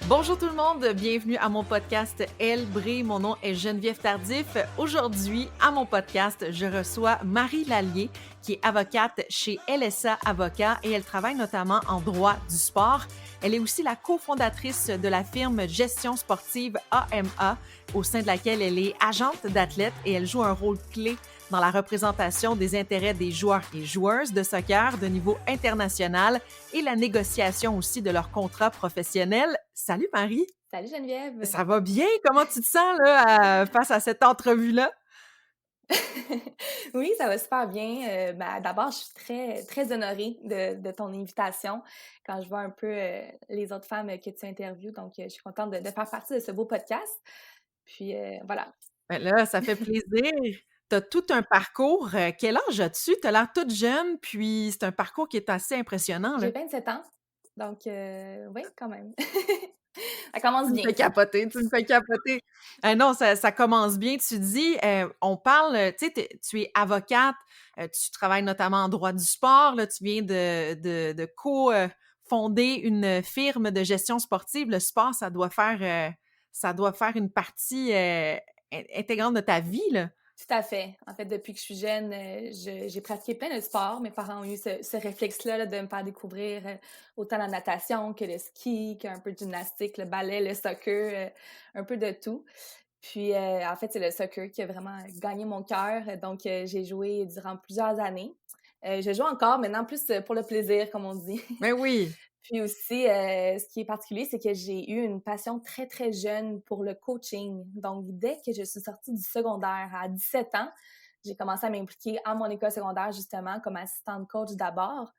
Bonjour tout le monde, bienvenue à mon podcast Elle brille. Mon nom est Geneviève Tardif. Aujourd'hui, à mon podcast, je reçois Marie Lallier, qui est avocate chez LSA Avocats et elle travaille notamment en droit du sport. Elle est aussi la cofondatrice de la firme Gestion sportive AMA, au sein de laquelle elle est agente d'athlètes et elle joue un rôle clé dans la représentation des intérêts des joueurs et joueuses de soccer de niveau international et la négociation aussi de leurs contrats professionnels. Salut Marie! Salut Geneviève. Ça va bien? Comment tu te sens là, face à cette entrevue-là? Oui, ça va super bien. D'abord, je suis très, très honorée de ton invitation quand je vois un peu les autres femmes que tu interviews. Donc, je suis contente de faire partie de ce beau podcast. Puis, voilà. Ben là, ça fait plaisir. Tu as tout un parcours. Quel âge as-tu? Tu as l'air toute jeune, puis c'est un parcours qui est assez impressionnant, là. J'ai 27 ans. Donc, oui, quand même. Ça commence Tu me bien. fais capoter, tu me fais capoter. Non, ça commence bien. Tu dis, on parle, tu sais, tu es avocate, tu travailles notamment en droit du sport, là, tu viens de fonder une firme de gestion sportive. Le sport, ça doit faire une partie intégrante de ta vie, là. Tout à fait. En fait, depuis que je suis jeune, j'ai pratiqué plein de sports. Mes parents ont eu ce réflexe-là là, de me faire découvrir autant la natation que le ski, qu'un peu de gymnastique, le ballet, le soccer, un peu de tout. Puis, en fait, c'est le soccer qui a vraiment gagné mon cœur. Donc, j'ai joué durant plusieurs années. Je joue encore maintenant plus pour le plaisir, comme on dit. Ben oui. Puis aussi, ce qui est particulier, c'est que j'ai eu une passion très, très jeune pour le coaching. Donc, dès que je suis sortie du secondaire à 17 ans, j'ai commencé à m'impliquer à mon école secondaire, justement, comme assistante coach d'abord.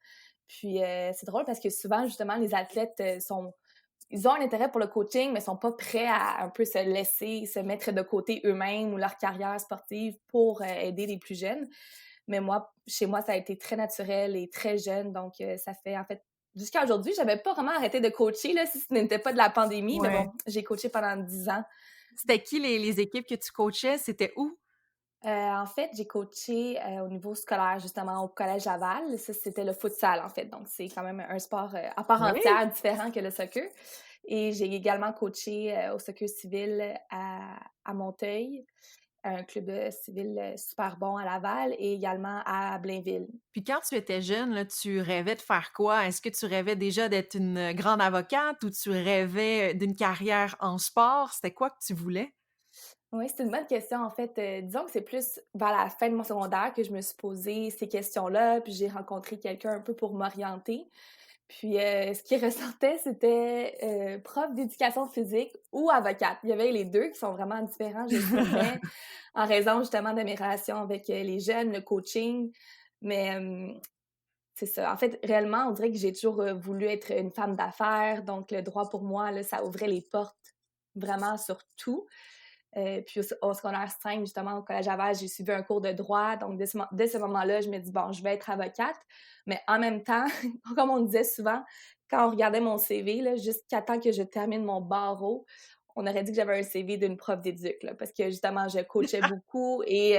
Puis, c'est drôle parce que souvent, justement, les athlètes ils ont un intérêt pour le coaching, mais sont pas prêts à un peu se laisser, se mettre de côté eux-mêmes ou leur carrière sportive pour aider les plus jeunes. Mais moi, chez moi, ça a été très naturel et très jeune. Donc, ça fait, en fait, jusqu'à aujourd'hui, j'avais pas vraiment arrêté de coacher, là, si ce n'était pas de la pandémie. Mais Ouais. bon, j'ai coaché pendant 10 ans. C'était qui les équipes que tu coachais? C'était où? En fait, j'ai coaché au niveau scolaire, justement, au Collège Laval. Ça, c'était le futsal, en fait. Donc, c'est quand même un sport à part Oui. entière, différent que le soccer. Et j'ai également coaché au soccer civil à Monteuil, un club civil super bon à Laval et également à Blainville. Puis quand tu étais jeune, là, tu rêvais de faire quoi? Est-ce que tu rêvais déjà d'être une grande avocate ou tu rêvais d'une carrière en sport? C'était quoi que tu voulais? Oui, c'est une bonne question. En fait, disons que c'est plus vers la fin de mon secondaire que je me suis posé ces questions-là, puis j'ai rencontré quelqu'un un peu pour m'orienter. Puis, ce qui ressortait, c'était, prof d'éducation physique ou avocate. Il y avait les 2 qui sont vraiment différents, je trouvais, en raison justement de mes relations avec, les jeunes, le coaching. Mais, c'est ça. En fait, réellement, on dirait que j'ai toujours, voulu être une femme d'affaires, donc le droit pour moi, là, ça ouvrait les portes vraiment sur tout. Puis au secondaire 5, justement, au collège Laval, j'ai suivi un cours de droit. Donc, dès ce moment-là, je me dis, bon, je vais être avocate. Mais en même temps, comme on disait souvent, quand on regardait mon CV, là, jusqu'à temps que je termine mon barreau, on aurait dit que j'avais un CV d'une prof d'éduc, là, parce que justement, je coachais beaucoup et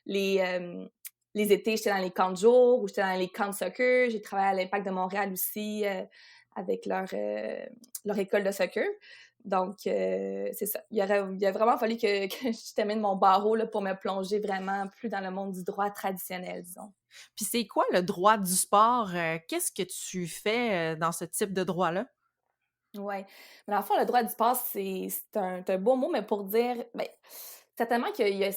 les, euh, les étés, j'étais dans les camps de jour ou j'étais dans les camps de soccer. J'ai travaillé à l'Impact de Montréal aussi avec leur école de soccer. Donc, c'est ça. Il a vraiment fallu que je termine mon barreau là, pour me plonger vraiment plus dans le monde du droit traditionnel, disons. Puis c'est quoi le droit du sport? Qu'est-ce que tu fais dans ce type de droit-là? Ouais. Mais dans le fond, le droit du sport, c'est un beau mot, mais pour dire, ben, certainement qu'il y a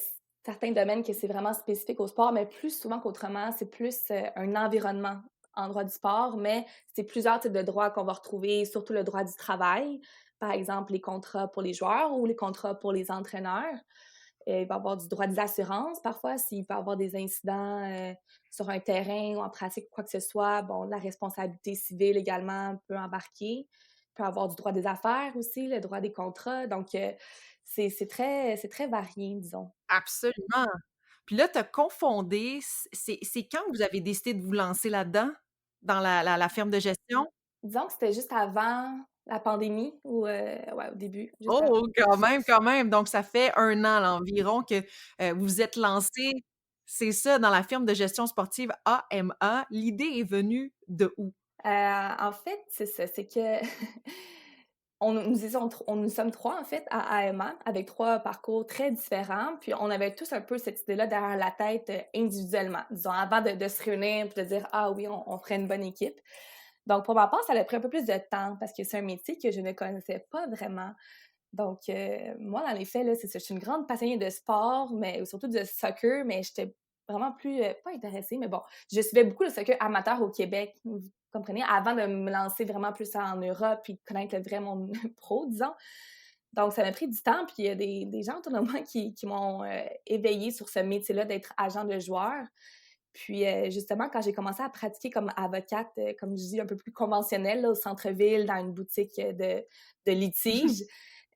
certains domaines que c'est vraiment spécifique au sport, mais plus souvent qu'autrement, c'est plus un environnement en droit du sport, mais c'est plusieurs types de droits qu'on va retrouver, surtout le droit du travail, par exemple les contrats pour les joueurs ou les contrats pour les entraîneurs. Il va y avoir du droit des assurances parfois, s'il peut y avoir des incidents sur un terrain ou en pratique quoi que ce soit. Bon, la responsabilité civile également peut embarquer. Il peut y avoir du droit des affaires aussi, le droit des contrats. Donc, c'est très varié, disons. Absolument. Puis là, tu as confondé, c'est quand que vous avez décidé de vous lancer là-dedans? Dans la firme de gestion? Disons que c'était juste avant la pandémie ou ouais, au début, juste avant. Oh, quand même. Donc ça fait 1 an là, environ que, vous vous êtes lancés, c'est ça, dans la firme de gestion sportive AMA. L'idée est venue de où? En fait, c'est ça, c'est que on nous sommes 3, en fait, à AMA, avec 3 parcours très différents. Puis on avait tous un peu cette idée-là derrière la tête, individuellement, disons, avant de se réunir puis de dire: «Ah oui, on ferait une bonne équipe». Donc pour ma part, ça a pris un peu plus de temps parce que c'est un métier que je ne connaissais pas vraiment. Donc moi, dans les faits, là, c'est ça, je suis une grande passionnée de sport, mais surtout de soccer, mais j'étais vraiment plus, pas intéressée, mais bon, je suivais beaucoup le soccer amateur au Québec, vous comprenez? Avant de me lancer vraiment plus en Europe puis de connaître le vrai monde pro, disons. Donc ça m'a pris du temps, puis il y a des gens autour de moi qui m'ont, éveillée sur ce métier-là d'être agent de joueur. Puis, justement, quand j'ai commencé à pratiquer comme avocate, comme je dis, un peu plus conventionnelle, là, au centre-ville, dans une boutique, de litige,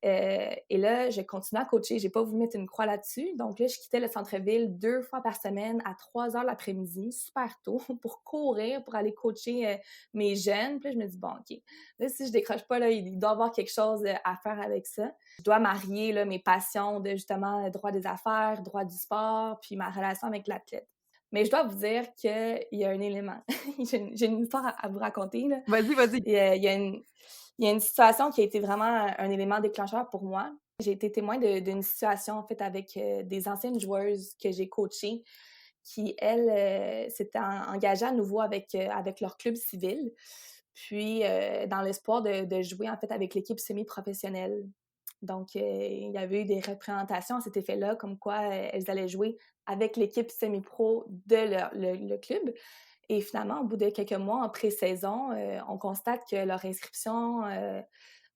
et là, je continuais à coacher. J'ai pas voulu mettre une croix là-dessus. Donc là, je quittais le centre-ville 2 fois par semaine à 3 heures l'après-midi, super tôt, pour courir, pour aller coacher, mes jeunes. Puis là, je me dis: «Bon, OK, là, si je décroche pas, là, il doit y avoir quelque chose, à faire avec ça». Je dois marier, là, mes passions de, justement, droit des affaires, droit du sport, puis ma relation avec l'athlète. Mais je dois vous dire qu'il y a un élément. J'ai une histoire à vous raconter, là. Vas-y, vas-y. Il y a une situation qui a été vraiment un élément déclencheur pour moi. J'ai été témoin d'une situation, en fait, avec, des anciennes joueuses que j'ai coachées qui, elles, s'étaient engagées à nouveau avec leur club civil, puis, dans l'espoir de jouer, en fait, avec l'équipe semi-professionnelle. Donc, il y avait eu des représentations à cet effet-là, comme quoi, elles allaient jouer avec l'équipe semi-pro de le club. Et finalement, au bout de quelques mois en pré-saison, on constate que leur inscription,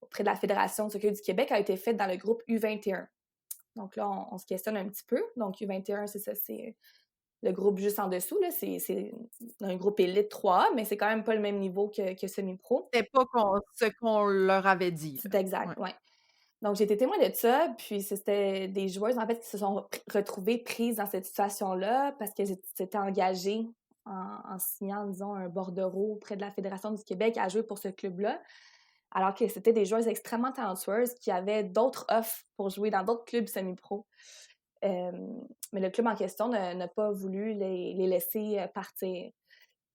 auprès de la Fédération de soccer du Québec a été faite dans le groupe U21. Donc là, on se questionne un petit peu. Donc U21, c'est ça, c'est le groupe juste en dessous, là, c'est un groupe élite 3A, mais c'est quand même pas le même niveau que semi-pro. C'était pas ce qu'on leur avait dit, C'est là. exact, Ouais. ouais. Donc j'ai été témoin de ça, puis c'était des joueuses, en fait, qui se sont retrouvées prises dans cette situation-là parce qu'elles s'étaient engagées en signant, disons, un bordereau auprès de la Fédération du Québec à jouer pour ce club-là, alors que c'était des joueuses extrêmement talentueuses qui avaient d'autres offres pour jouer dans d'autres clubs semi-pro. Mais le club en question n'a pas voulu les laisser, partir.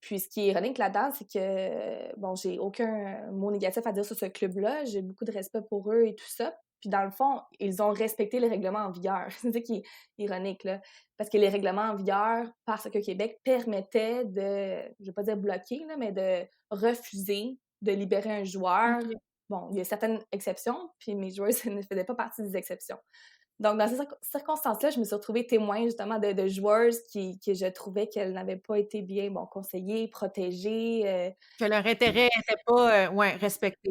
Puis ce qui est ironique là-dedans, c'est que, bon, j'ai aucun mot négatif à dire sur ce club-là. J'ai beaucoup de respect pour eux et tout ça. Puis dans le fond, ils ont respecté les règlements en vigueur. C'est ça qui est ironique, là. Parce que les règlements en vigueur, parce que Québec permettait de, je vais pas dire bloquer, là, mais de refuser de libérer un joueur. OK. Bon, il y a certaines exceptions, puis mes joueuses ne faisaient pas partie des exceptions. Donc, dans ces circonstances-là, je me suis retrouvée témoin justement de joueuses que je trouvais qu'elles n'avaient pas été bien, bon, conseillées, protégées. Que leur intérêt était pas, ouais, respecté.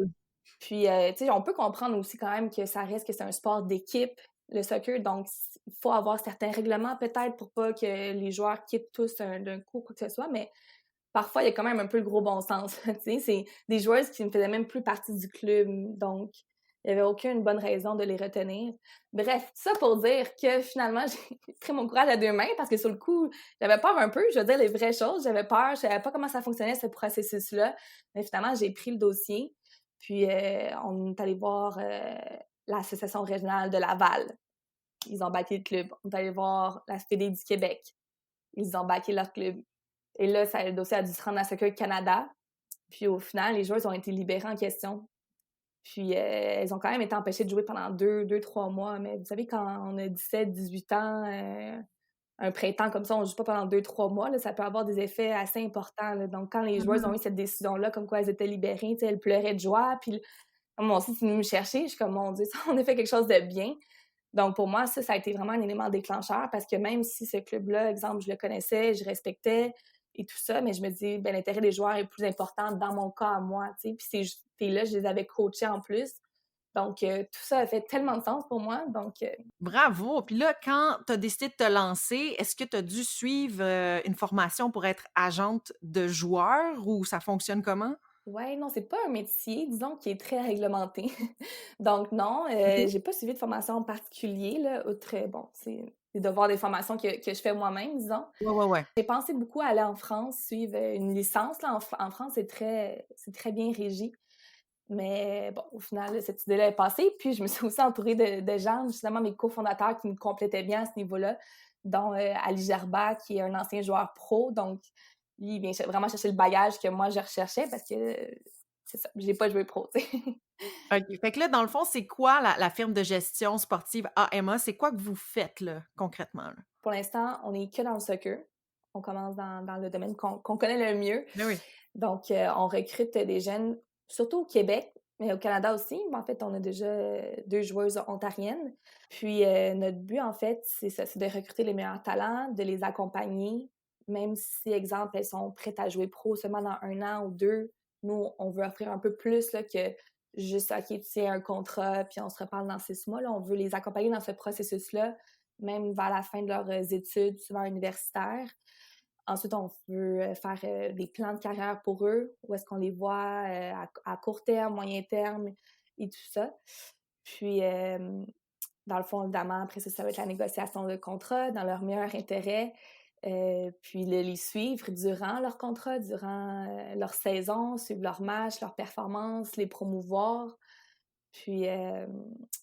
Puis, tu sais, on peut comprendre aussi quand même que ça reste que c'est un sport d'équipe, le soccer. Donc, il faut avoir certains règlements peut-être pour pas que les joueurs quittent tous d'un coup, quoi que ce soit. Mais parfois, il y a quand même un peu le gros bon sens. Tu sais, c'est des joueuses qui ne faisaient même plus partie du club. Donc, il n'y avait aucune bonne raison de les retenir. Bref, tout ça pour dire que finalement, j'ai pris mon courage à deux mains parce que sur le coup, j'avais peur un peu, je veux dire les vraies choses. J'avais peur, je savais pas comment ça fonctionnait ce processus-là. Mais finalement, j'ai pris le dossier. Puis, on est allé voir l'Association régionale de Laval. Ils ont backé le club. On est allé voir la Fédé du Québec. Ils ont backé leur club. Et là, le dossier a dû se rendre à Soccer Canada. Puis au final, les joueuses ont été libérées en question. Puis elles ont quand même été empêchées de jouer pendant 2-3 mois. Mais vous savez, quand on a 17-18 ans, un printemps comme ça, on ne joue pas pendant 2-3 mois, là, ça peut avoir des effets assez importants, là. Donc quand les joueuses Mmh. ont eu cette décision-là, comme quoi elles étaient libérées, elles pleuraient de joie. Puis moi aussi, c'est venu me chercher. Je suis comme, mon Dieu, on a fait quelque chose de bien. Donc, pour moi, ça a été vraiment un élément déclencheur parce que même si ce club-là, exemple, je le connaissais, je respectais et tout ça, mais je me dis, ben, l'intérêt des joueurs est plus important dans mon cas à moi, tu sais. Puis ces filles-là, je les avais coachées en plus. Donc, tout ça a fait tellement de sens pour moi. Donc, Bravo! Puis là, quand tu as décidé de te lancer, est-ce que tu as dû suivre, une formation pour être agente de joueurs ou ça fonctionne comment? ouais, non, c'est pas un métier, disons, qui est très réglementé. Donc non, OK. j'ai pas suivi de formation en particulier, là, outre, bon, c'est des devoirs, des formations que je fais moi-même, disons. Ouais, ouais, ouais. J'ai pensé beaucoup à aller en France, suivre, une licence, là. En France, c'est très bien régi. Mais bon, au final, là, cette idée-là est passée. Puis je me suis aussi entourée de gens, justement, mes cofondateurs qui me complétaient bien à ce niveau-là, dont, Ali Gerba, qui est un ancien joueur pro. Donc lui, il vient vraiment chercher le bagage que moi, je recherchais parce que c'est ça, j'ai pas joué pro, tu sais. OK. Fait que là, dans le fond, c'est quoi la firme de gestion sportive AMA? C'est quoi que vous faites, là, concrètement, là? Pour l'instant, on est que dans le soccer. On commence dans le domaine qu'on connaît le mieux. Ben oui. Donc, on recrute des jeunes, surtout au Québec, mais au Canada aussi. En fait, on a déjà 2 joueuses ontariennes. Puis, notre but, en fait, c'est ça, c'est de recruter les meilleurs talents, de les accompagner, même si, exemple, elles sont prêtes à jouer pro seulement dans 1 an ou 2. Nous, on veut offrir un peu plus là, que juste, OK, tiens un contrat, puis on se reparle dans 6 mois. Là, on veut les accompagner dans ce processus-là, même vers la fin de leurs études, souvent universitaires. Ensuite, on veut faire des plans de carrière pour eux, où est-ce qu'on les voit à court terme, moyen terme et tout ça. Puis, dans le fond, évidemment, après ça, ça va être la négociation de contrat dans leur meilleur intérêt. Puis les suivre durant leur contrat, durant leur saison, suivre leurs matchs, leurs performances, les promouvoir. Puis,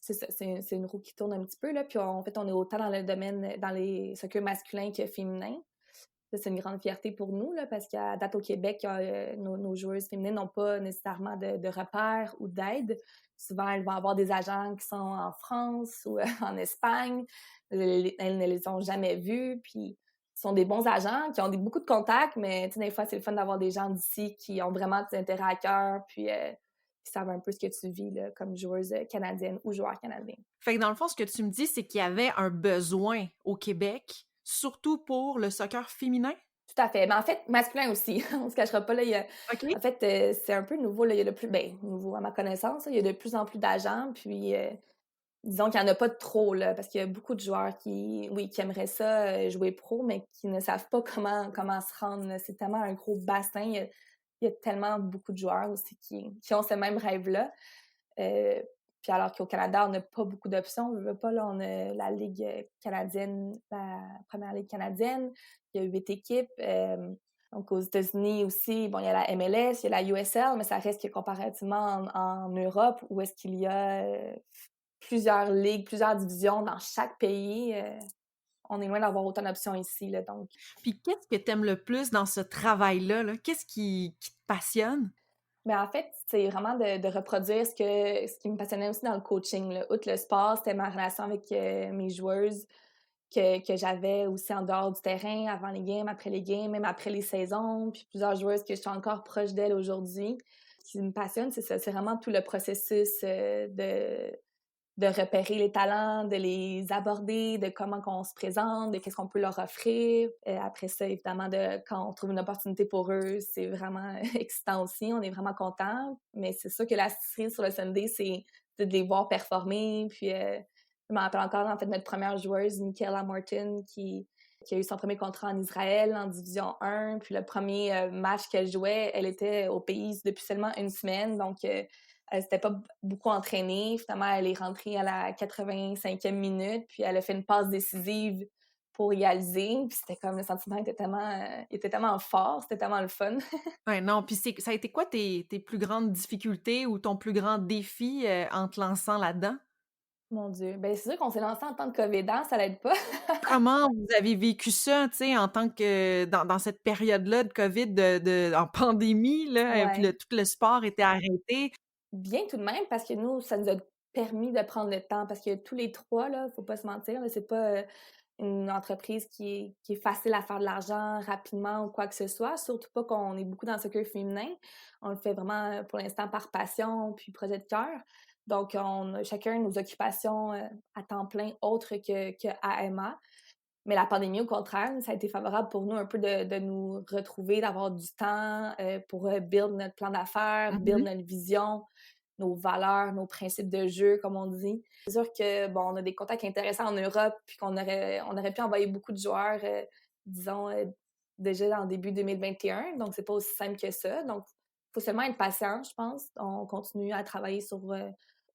c'est ça, c'est une roue qui tourne un petit peu, là. Puis, en fait, on est autant dans le domaine, dans les soccer masculins que féminins. Ça, c'est une grande fierté pour nous, là, parce qu'à date au Québec, nos joueuses féminines n'ont pas nécessairement de repères ou d'aide. Souvent, elles vont avoir des agents qui sont en France ou en Espagne. Elles ne les ont jamais vus. Puis, ce sont des bons agents qui ont beaucoup de contacts, mais des fois, c'est le fun d'avoir des gens d'ici qui ont vraiment tes intérêts à cœur, puis qui savent un peu ce que tu vis là, comme joueuse canadienne ou joueur canadien. Fait que dans le fond, ce que tu me dis, c'est qu'il y avait un besoin au Québec, surtout pour le soccer féminin? Tout à fait. Mais en fait, masculin aussi. On se cachera pas, là. OK. En fait, c'est un peu nouveau, là. Il y a de plus, ben, nouveau à ma connaissance, là, il y a de plus en plus d'agents. Puis, disons qu'il y en a pas trop, là, parce qu'il y a beaucoup de joueurs qui, oui, qui aimeraient ça, jouer pro, mais qui ne savent pas comment se rendre, là. C'est tellement un gros bassin. Il y a tellement beaucoup de joueurs aussi qui ont ce même rêve-là. Euh, Puis alors qu'au Canada, on n'a pas beaucoup d'options. On veut pas, là, on a la Ligue canadienne, la première Ligue canadienne. Il y a 8 équipes. Donc, aux États-Unis aussi, bon, il y a la MLS, il y a la USL, mais ça reste que comparativement en Europe, où est-ce qu'il y a plusieurs ligues, plusieurs divisions dans chaque pays. On est loin d'avoir autant d'options ici, là, donc. Puis qu'est-ce que tu aimes le plus dans ce travail-là, là? Qu'est-ce qui te passionne? Mais en fait, c'est vraiment de reproduire ce qui me passionnait aussi dans le coaching, là. Outre le sport, c'était ma relation avec mes joueuses que j'avais aussi en dehors du terrain, avant les games, après les games, même après les saisons, puis plusieurs joueuses que je suis encore proche d'elles aujourd'hui. Ce qui me passionne, c'est ça, c'est vraiment tout le processus de repérer les talents, de les aborder, de comment qu'on se présente, de qu'est-ce qu'on peut leur offrir. Après ça, évidemment, quand on trouve une opportunité pour eux, c'est vraiment excitant aussi. On est vraiment contents. Mais c'est sûr que la cerise sur le Sunday, c'est de les voir performer. Puis, je me rappelle encore, en fait, notre première joueuse, Michaela Morton, qui a eu son premier contrat en Israël, en Division 1. Puis le premier match qu'elle jouait, elle était au pays depuis seulement une semaine. Donc, elle s'était pas beaucoup entraînée. Finalement, elle est rentrée à la 85e minute, puis elle a fait une passe décisive pour égaliser. Puis c'était comme le sentiment était tellement fort, c'était tellement le fun. Ouais, non, puis ça a été quoi tes plus grandes difficultés ou ton plus grand défi, en te lançant là-dedans? Mon Dieu. Ben c'est sûr qu'on s'est lancé en temps de covidant, ça l'aide pas. Comment vous avez vécu ça, tu sais, en tant que dans cette période-là de COVID, en pandémie, là, puis Ouais. tout le sport était arrêté? Bien tout de même, parce que nous, ça nous a permis de prendre le temps, parce que tous les 3 là, faut pas se mentir, là, c'est pas, une entreprise qui est facile à faire de l'argent rapidement ou quoi que ce soit, surtout pas qu'on est beaucoup dans le soccer féminin. On le fait vraiment, pour l'instant par passion puis projet de cœur. Donc on a chacun nos occupations, à temps plein autres que AMA. Mais la pandémie, au contraire, ça a été favorable pour nous un peu de nous retrouver, d'avoir du temps, pour, build notre plan d'affaires, build Mmh. notre vision, nos valeurs, nos principes de jeu, comme on dit. C'est sûr que, bon, on a des contacts intéressants en Europe, puis on aurait pu envoyer beaucoup de joueurs, disons, déjà en début 2021, donc c'est pas aussi simple que ça. Donc, faut seulement être patient, je pense. On continue à travailler sur,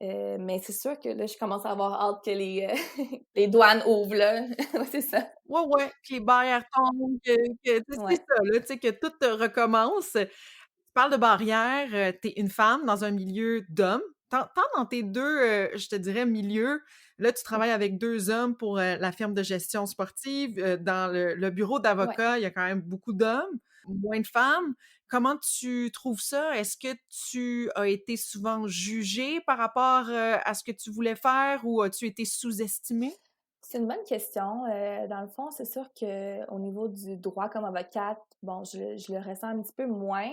mais c'est sûr que là, je commence à avoir hâte que les douanes ouvrent, là. Ouais, c'est ça. Ouais, ouais, que les barrières tombent, que tu sais, c'est Ouais. ça, là, tu sais, que tout, recommence. Tu parles de barrières, tu es une femme dans un milieu d'hommes. Tant dans tes 2, je te dirais milieux, Là, tu travailles avec 2 hommes pour, la firme de gestion sportive. Dans le bureau Ouais. d'avocat, il y a quand même beaucoup d'hommes, moins de femmes. Comment tu trouves ça? Est-ce que tu as été souvent jugée par rapport, à ce que tu voulais faire ou as-tu été sous-estimée? C'est une bonne question. Dans le fond, c'est sûr qu'au niveau du droit comme avocate, bon, je le ressens un petit peu moins.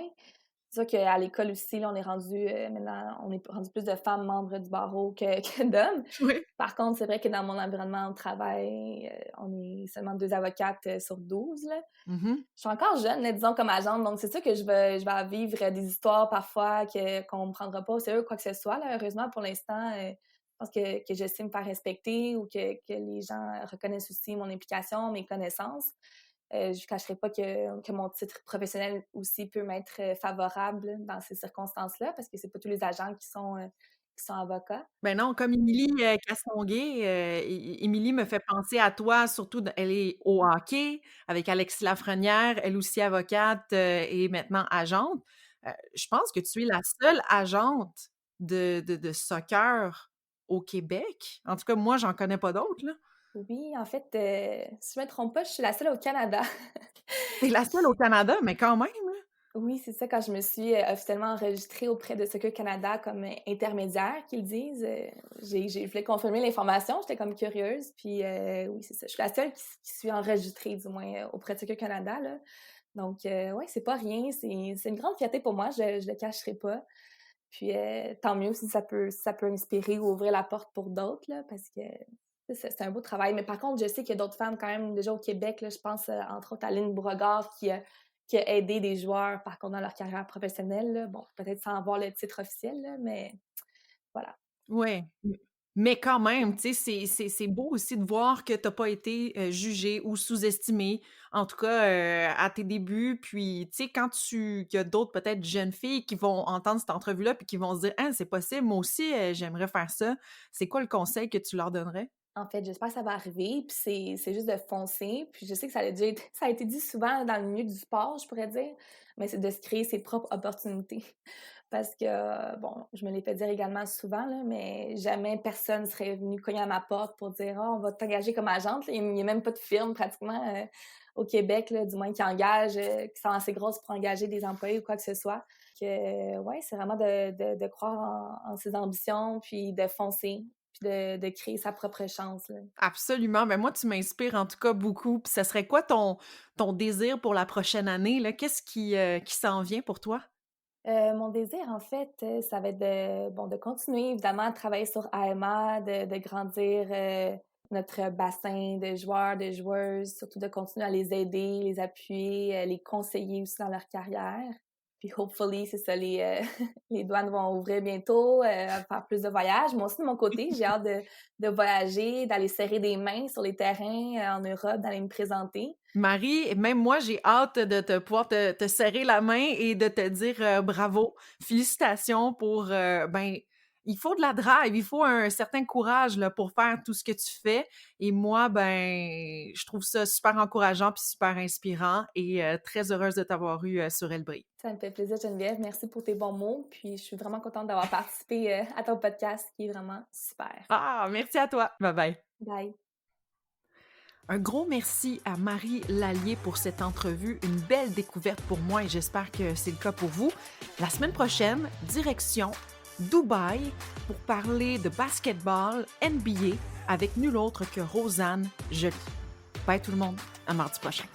C'est sûr qu'à l'école aussi, là, on est rendu, maintenant, on est rendu plus de femmes membres du barreau que que d'hommes. Oui. Par contre, c'est vrai que dans mon environnement de travail, on est seulement 2 avocates, sur 12 là. Mmh. Je suis encore jeune, là, disons, comme agente, donc c'est sûr que je vais vivre des histoires parfois qu'on me prendra pas au sérieux ou quoi que ce soit, là. Heureusement, pour l'instant, je pense que je sais me faire respecter ou que les gens reconnaissent aussi mon implication, mes connaissances. Je ne cacherai pas que mon titre professionnel aussi peut m'être, favorable dans ces circonstances-là, parce que c'est pas tous les agents qui sont avocats. Ben non, comme Émilie, Castonguay, Émilie me fait penser à toi, surtout elle est au hockey avec Alexis Lafrenière, elle aussi avocate, et maintenant agente. Je pense que tu es la seule agente de soccer au Québec. En tout cas, moi, j'en connais pas d'autres, là. Oui, en fait, si je me trompe pas, je suis la seule au Canada. Tu es la seule au Canada, mais quand même, là. Oui, c'est ça, quand je me suis, officiellement enregistrée auprès de Soccer Canada comme, intermédiaire qu'ils disent, je voulais confirmer l'information, j'étais comme curieuse, puis, oui, c'est ça. Je suis la seule qui suis enregistrée du moins, auprès de Soccer Canada, là. Donc, ouais, c'est pas rien, c'est une grande fierté pour moi, je le cacherai pas. Puis, tant mieux si ça peut inspirer ou ouvrir la porte pour d'autres, là, parce que c'est un beau travail. Mais par contre, je sais qu'il y a d'autres femmes quand même déjà au Québec, là, je pense, entre autres à Lynn Brogard qui a aidé des joueurs, par contre, dans leur carrière professionnelle, là. Bon, peut-être sans avoir le titre officiel, là, mais voilà. Ouais, mais quand même, tu sais, c'est beau aussi de voir que tu as pas été, jugée ou sous-estimée, en tout cas, à tes débuts. Puis, tu sais, quand qu'il y a d'autres peut-être jeunes filles qui vont entendre cette entrevue-là puis qui vont se dire: «Hein, c'est possible, moi aussi, j'aimerais faire ça». C'est quoi le conseil que tu leur donnerais? En fait, j'espère que ça va arriver, puis c'est juste de foncer. Puis je sais que ça a déjà été ça a été dit souvent dans le milieu du sport, je pourrais dire, mais c'est de se créer ses propres opportunités. Parce que, bon, je me l'ai fait dire également souvent, là, mais jamais personne serait venu cogner à ma porte pour dire: «Ah, on va t'engager comme agente». Il y a même pas de firme pratiquement, au Québec, là, du moins qui engage, qui sont assez grosses pour engager des employés ou quoi que ce soit. Que, ouais, c'est vraiment de croire en ses ambitions, puis de foncer, puis de créer sa propre chance, là. Absolument, ben, moi, tu m'inspires en tout cas beaucoup. Puis ça serait quoi ton désir pour la prochaine année, là? Qu'est-ce qui s'en vient pour toi? Mon désir, en fait, ça va être de continuer évidemment à travailler sur AMA, de grandir, notre bassin de joueurs, de joueuses, surtout de continuer à les aider, les appuyer, les conseiller aussi dans leur carrière. Puis hopefully, c'est ça, les douanes vont ouvrir bientôt, faire plus de voyages. Moi aussi, de mon côté, j'ai hâte de voyager, d'aller serrer des mains sur les terrains, en Europe, d'aller me présenter. Marie, même moi, j'ai hâte de pouvoir te serrer la main et de te dire, bravo. Félicitations pour, ben, il faut de la drive, il faut un certain courage, là, pour faire tout ce que tu fais et moi, ben, je trouve ça super encourageant puis super inspirant et très heureuse de t'avoir eu, sur Elle brille. Ça me fait plaisir, Geneviève. Merci pour tes bons mots. Puis je suis vraiment contente d'avoir participé, à ton podcast qui est vraiment super. Ah! Merci à toi. Bye bye. Bye. Un gros merci à Marie Lallier pour cette entrevue, une belle découverte pour moi et j'espère que c'est le cas pour vous. La semaine prochaine, direction Dubaï pour parler de basketball NBA avec nul autre que Rosanne Joly. Bye tout le monde, à mardi prochain.